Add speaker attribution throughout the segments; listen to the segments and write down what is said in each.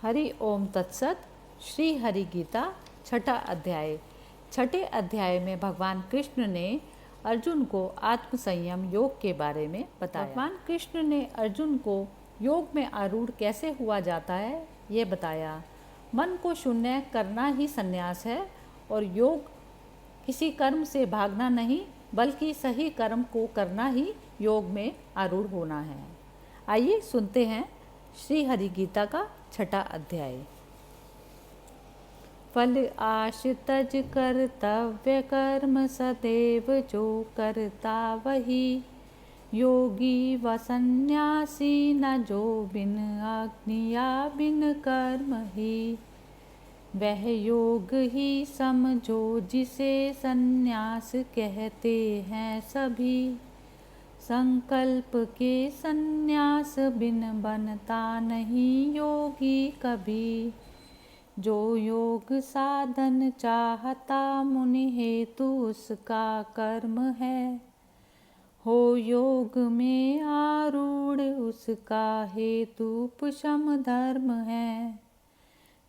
Speaker 1: हरि ओम तत्सत। श्री हरि गीता छठा अध्याय। छठे अध्याय में भगवान कृष्ण ने अर्जुन को आत्म संयम योग के बारे में बताया। भगवान कृष्ण ने अर्जुन को योग में आरूढ़ कैसे हुआ जाता है ये बताया। मन को शून्य करना ही संन्यास है और योग किसी कर्म से भागना नहीं बल्कि सही कर्म को करना ही योग में आरूढ़ होना है। आइए सुनते हैं श्री हरि गीता का छठा अध्याय। फल आश तज कर्तव्य कर्म सदैव जो करता वही योगी व सन्यासी न जो बिन आज्ञा बिन कर्म ही वह योग ही समझो जिसे सन्यास कहते हैं सभी संकल्प के सन्यास बिन बनता नहीं योगी कभी जो योग साधन चाहता मुनि हेतु उसका कर्म है हो योग में आरूढ़ उसका हेतु उपशम धर्म है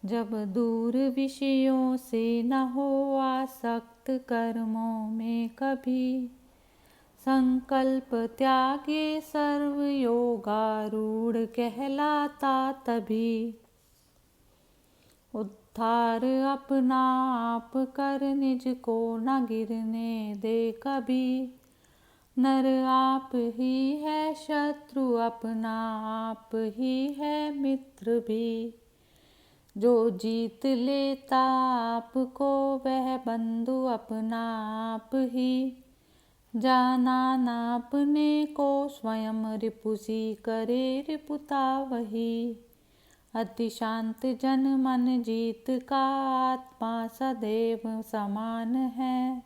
Speaker 1: जब दूर विषयों से न हो आसक्त कर्मों में कभी संकल्प त्यागे सर्व योगारूढ़ कहलाता तभी उद्धार अपना आप कर निज को न गिरने दे कभी नर आप ही है शत्रु अपना आप ही है मित्र भी जो जीत लेता आपको वह बंधु अपना आप ही जाना न अपने को स्वयं रिपुसी करे रिपुता वही अति शांत जन मन जीत का आत्मा सदैव समान है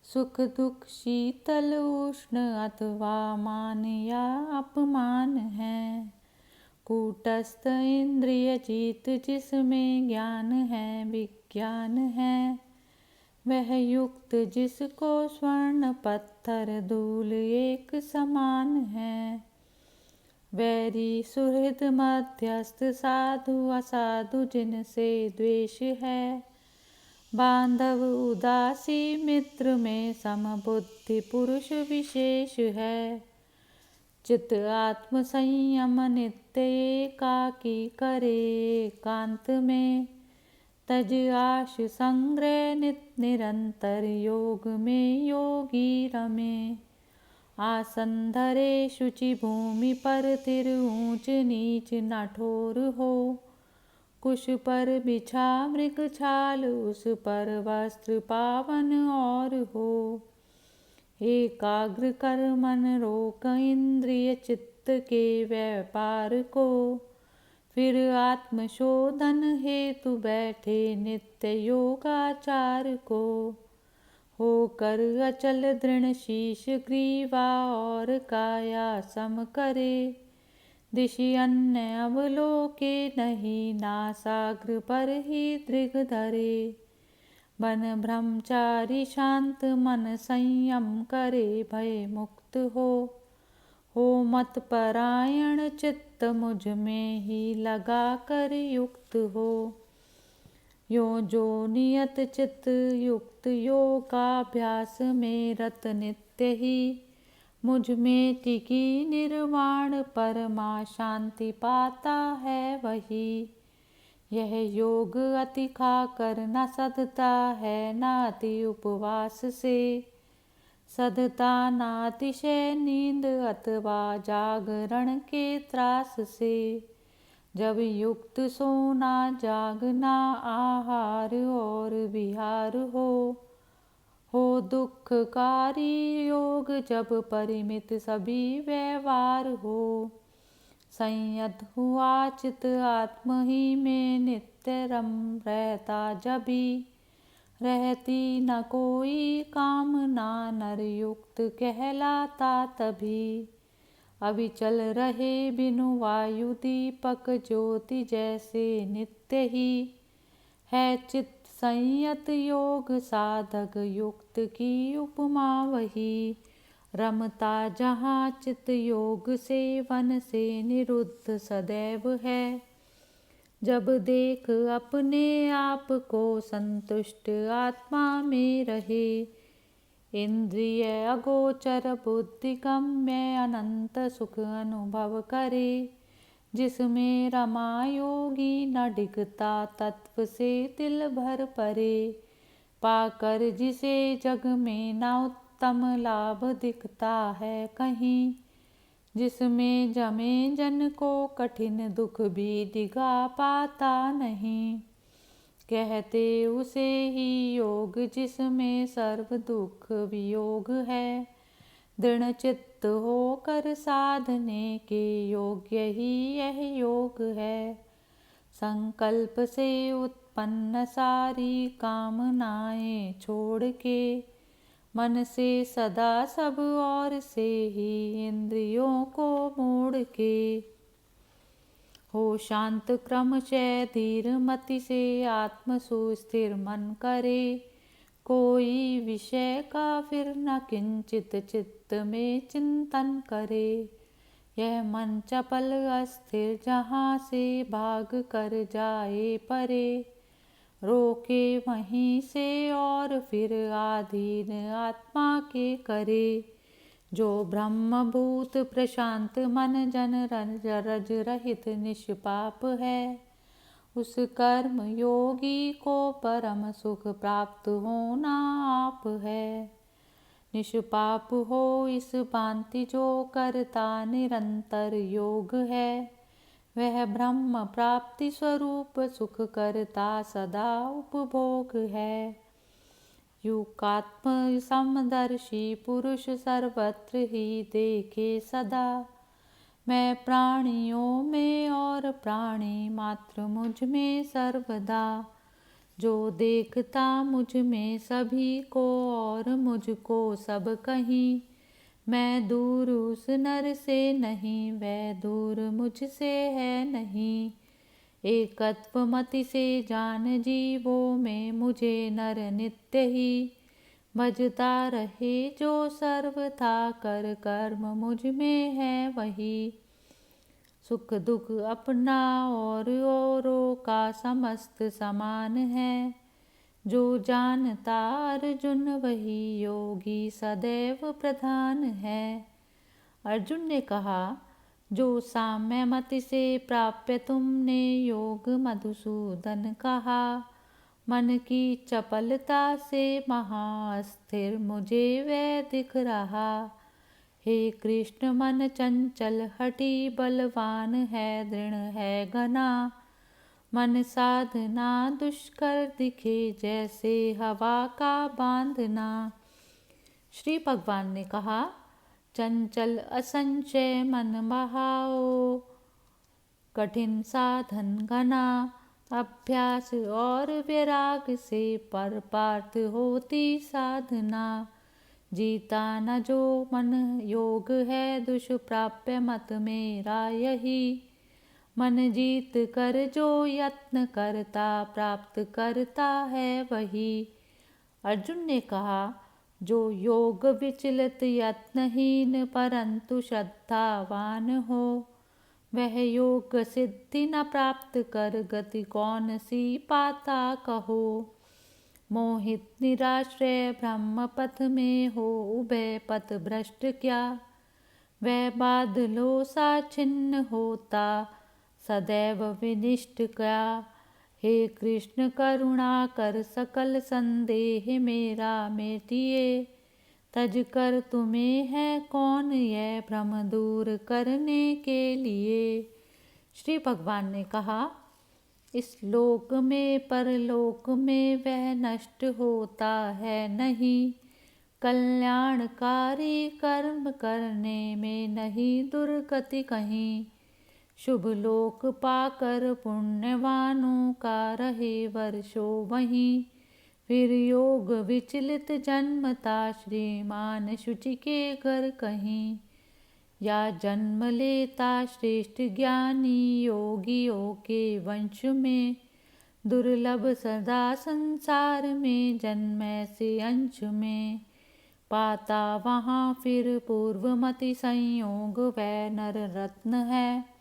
Speaker 1: सुख दुख शीतल उष्ण अथवा मान या अपमान है कूटस्थ इंद्रिय जीत जिसमें ज्ञान है विज्ञान है वह युक्त जिसको स्वर्ण पत्थर धूल एक समान है वैरी सुहृद मध्यस्थ साधु असाधु जिनसे द्वेष है बांधव उदासी मित्र में समबुद्धि पुरुष विशेष है चित्त आत्म संयम नित्य एकाकी करे एकांत में तज आश संग्रह निरंतर योग में योगी रमे आसन धरे शुचि भूमि पर तिर ऊंच नीच न ठोर हो कुश पर बिछा मृग छाल उस पर वस्त्र पावन और हो एकाग्र कर मन रोक इंद्रिय चित्त के व्यापार को फिर आत्मशोधन हेतु बैठे नित्य योगाचार को होकर अचल दृढ़ शीश ग्रीवा और काया सम करे दिशि अन्य अवलोके नहीं नासाग्र पर ही दृग धरे बन ब्रह्मचारी शांत मन संयम करे भय मुक्त हो मत परायण चित्त मुझ में ही लगा कर युक्त हो यो जो नियत चित्त युक्त योगाभ्यास में रत नित्य ही मुझ में टिकी निर्वाण परमा शांति पाता है वही यह योग अति खाकर न सधता है न अति उपवास से सधता न अतिशय नींद अथवा जागरण के त्रास से जब युक्त सोना जागना आहार और विहार हो दुखकारी योग जब परिमित सभी व्यवहार हो संयत हुआ चित आत्म ही में नित्य रम रहता जभी रहती न कोई कामना नर युक्त कहलाता तभी अविचल रहे बिनु वायु दीपक ज्योति जैसे नित्य ही है चित्त संयत योग साधक युक्त की उपमा वही रमता जहाँ चित्त योग से वन से निरुद्ध सदैव है जब देख अपने आप को संतुष्ट आत्मा में रहे, इंद्रिय अगोचर बुद्धि गम्य अनंत सुख अनुभव करे, जिसमें रमा योगी न डिगता तत्व से दिल भर परे, पाकर जिसे जग में न उत्तम लाभ दिखता है कहीं, जिसमें जमे जन को कठिन दुख भी डिगा पाता नहीं, कहते उसे ही योग जिसमें सर्व दुख वियोग है, दृढ़ चित्त होकर साधने के योग्य ही यह योग है, संकल्प से उत्पन्न सारी कामनाएं छोड़ के, मन से सदा सब और से ही इंद्रियों को मोड़ के, हो शांत क्रमशः धीर मति से आत्म सुस्थिर मन करे, कोई विषय का फिर न किंचित चित्त में चिंतन करे, यह मन चपल अस्थिर जहाँ से भाग कर जाए परे, रोके वहीं से और फिर आधीन आत्मा के करे, जो ब्रह्मभूत प्रशांत मन जन रज रहित निष्पाप है, उस कर्म योगी को परम सुख प्राप्त होना आप है, निष्पाप हो इस भांति जो करता निरंतर योग है, वह ब्रह्म प्राप्ति स्वरूप सुख करता सदा उपभोग है, युक्तात्म समदर्शी पुरुष सर्वत्र ही देखे सदा, मैं प्राणियों में और प्राणी मात्र मुझ में सर्वदा, जो देखता मुझ में सभी को और मुझको सब कहीं, मैं दूर उस नर से नहीं वह दूर मुझसे है नहीं, एकत्व मति से जान जीवों में मुझे नर नित्य ही, भजता रहे जो सर्वथा कर कर्म मुझ में है वही, सुख दुख अपना और औरों का समस्त समान है, जो जानता अर्जुन वही योगी सदैव प्रधान है। अर्जुन ने कहा, जो साम्य मति से प्राप्य तुमने योग मधुसूदन कहा, मन की चपलता से महास्थिर मुझे वह दिख रहा, हे कृष्ण मन चंचल हठी बलवान है दृढ़ है घना, मन साधना दुष्कर दिखे जैसे हवा का बांधना। श्री भगवान ने कहा, चंचल असंचय मन बहाओ, कठिन साधन घना, अभ्यास और वैराग से पर पार्थ होती साधना, जीता न जो मन योग है दुष्प्राप्य मत मेरा यही, मन जीत कर जो यत्न करता प्राप्त करता है वही। अर्जुन ने कहा, जो योग विचलित यत्नहीन परंतु श्रद्धावान हो, वह योग सिद्धि न प्राप्त कर गति कौन सी पाता कहो, मोहित निराश्रय ब्रह्म पथ में हो उभय पथ भ्रष्ट क्या, वह बादलों सा छिन्न होता सदैव विनिष्ट क्या, हे कृष्ण करुणा कर सकल संदेह मेरा मेटिए, तज कर तुम्हें है कौन यह भ्रम दूर करने के लिए। श्री भगवान ने कहा, इस लोक में परलोक में वह नष्ट होता है नहीं, कल्याणकारी कर्म करने में नहीं दुर्गति कहीं, शुभ लोक पाकर पुण्यवानों का रहे वर्षों वहीं, फिर योग विचलित जन्मता श्रीमान शुचि के घर कहीं, या जन्म लेता श्रेष्ठ ज्ञानी योगियों के वंश में, दुर्लभ सदा संसार में जन्म से अंश में, पाता वहाँ फिर पूर्वमति संयोग वह नर रत्न है,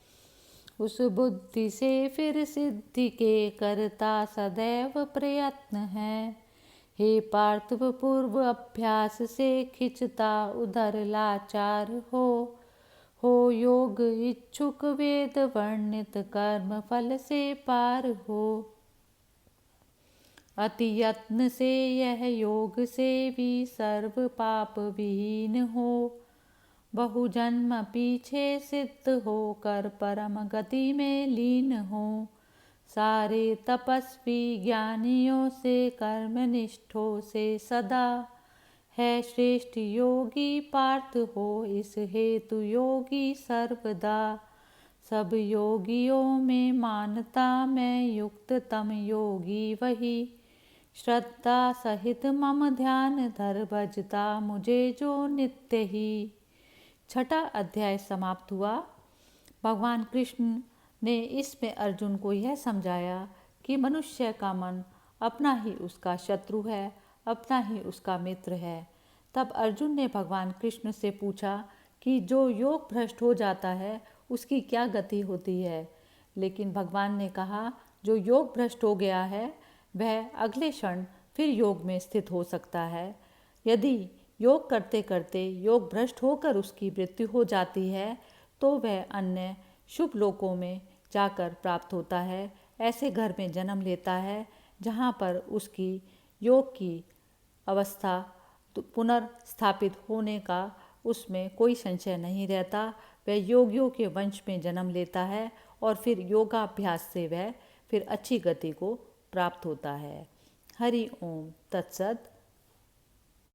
Speaker 1: उस बुद्धि से फिर सिद्धि के करता सदैव प्रयत्न है। हे पार्थिव पूर्व अभ्यास से खिंचता उधर लाचार हो योग इच्छुक वेद वर्णित कर्म फल से पार हो। अति यत्न से यह योग से भी सर्व पाप विहीन हो। बहु जन्म पीछे सिद्ध होकर परम गति में लीन हो। सारे तपस्वी ज्ञानियों से कर्मनिष्ठों से सदा है श्रेष्ठ योगी पार्थ हो। इस हेतु योगी सर्वदा सब योगियों में मानता मैं युक्त तम योगी वही। श्रद्धा सहित मम ध्यान धर भजता मुझे जो नित्य ही। छठा अध्याय समाप्त हुआ। भगवान कृष्ण ने इसमें अर्जुन को यह समझाया कि मनुष्य का मन अपना ही उसका शत्रु है, अपना ही उसका मित्र है। तब अर्जुन ने भगवान कृष्ण से पूछा कि जो योग भ्रष्ट हो जाता है उसकी क्या गति होती है। लेकिन भगवान ने कहा जो योग भ्रष्ट हो गया है वह अगले क्षण फिर योग में स्थित हो सकता है। यदि योग करते करते योग भ्रष्ट होकर उसकी मृत्यु हो जाती है तो वह अन्य शुभ लोकों में जाकर प्राप्त होता है। ऐसे घर में जन्म लेता है जहाँ पर उसकी योग की अवस्था पुनर्स्थापित होने का उसमें कोई संशय नहीं रहता। वह योगियों के वंश में जन्म लेता है और फिर योगाभ्यास से वह फिर अच्छी गति को प्राप्त होता है। हरि ओम तत्सत।